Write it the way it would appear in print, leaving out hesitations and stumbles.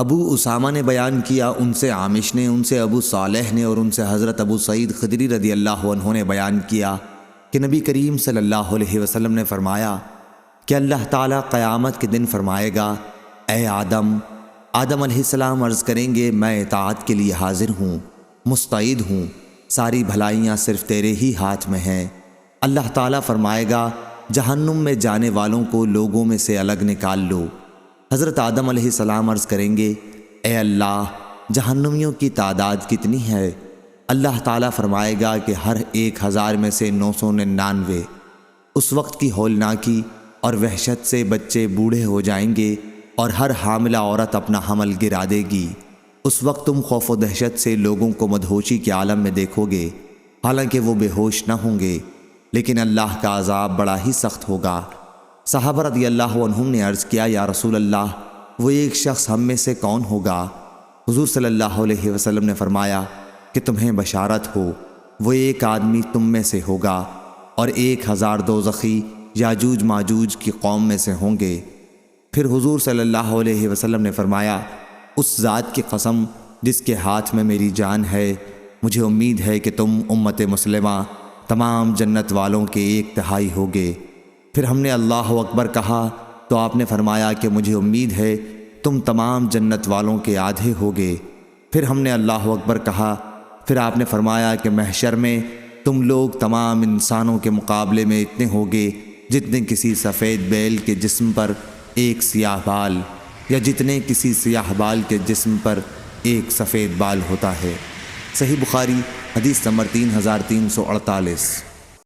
ابو اسامہ نے بیان کیا، ان سے عامش نے، ان سے ابو صالح نے، اور ان سے حضرت ابو سعید خدری رضی اللہ عنہ نے بیان کیا کہ نبی کریم صلی اللہ علیہ وسلم نے فرمایا کہ اللہ تعالیٰ قیامت کے دن فرمائے گا، اے آدم علیہ السلام عرض کریں گے، میں اطاعت کے لیے حاضر ہوں، مستعد ہوں، ساری بھلائیاں صرف تیرے ہی ہاتھ میں ہیں۔ اللہ تعالیٰ فرمائے گا، جہنم میں جانے والوں کو لوگوں میں سے الگ نکال لو۔ حضرت آدم علیہ السلام عرض کریں گے، اے اللہ جہنمیوں کی تعداد کتنی ہے؟ اللہ تعالیٰ فرمائے گا کہ ہر 1000 میں سے 999۔ اس وقت کی ہولناکی اور وحشت سے بچے بوڑھے ہو جائیں گے اور ہر حاملہ عورت اپنا حمل گرا دے گی۔ اس وقت تم خوف و دہشت سے لوگوں کو مدہوشی کے عالم میں دیکھو گے، حالانکہ وہ بے ہوش نہ ہوں گے، لیکن اللہ کا عذاب بڑا ہی سخت ہوگا۔ صحابہ رضی اللہ عنہم نے عرض کیا، یا رسول اللہ، وہ ایک شخص ہم میں سے کون ہوگا؟ حضور صلی اللہ علیہ وسلم نے فرمایا کہ تمہیں بشارت ہو، وہ ایک آدمی تم میں سے ہوگا اور 1000 دوزخی یاجوج ماجوج کی قوم میں سے ہوں گے۔ پھر حضور صلی اللہ علیہ وسلم نے فرمایا، اس ذات کی قسم جس کے ہاتھ میں میری جان ہے، مجھے امید ہے کہ تم امت مسلمہ تمام جنت والوں کے 1/3 ہوگے۔ پھر ہم نے اللہ اکبر کہا تو آپ نے فرمایا کہ مجھے امید ہے تم تمام جنت والوں کے آدھے ہوگے۔ پھر ہم نے اللہ اکبر کہا، پھر آپ نے فرمایا کہ محشر میں تم لوگ تمام انسانوں کے مقابلے میں اتنے ہوگے جتنے کسی سفید بیل کے جسم پر ایک سیاہ بال، یا جتنے کسی سیاہ بال کے جسم پر ایک سفید بال ہوتا ہے۔ صحیح بخاری حدیث نمبر 3348۔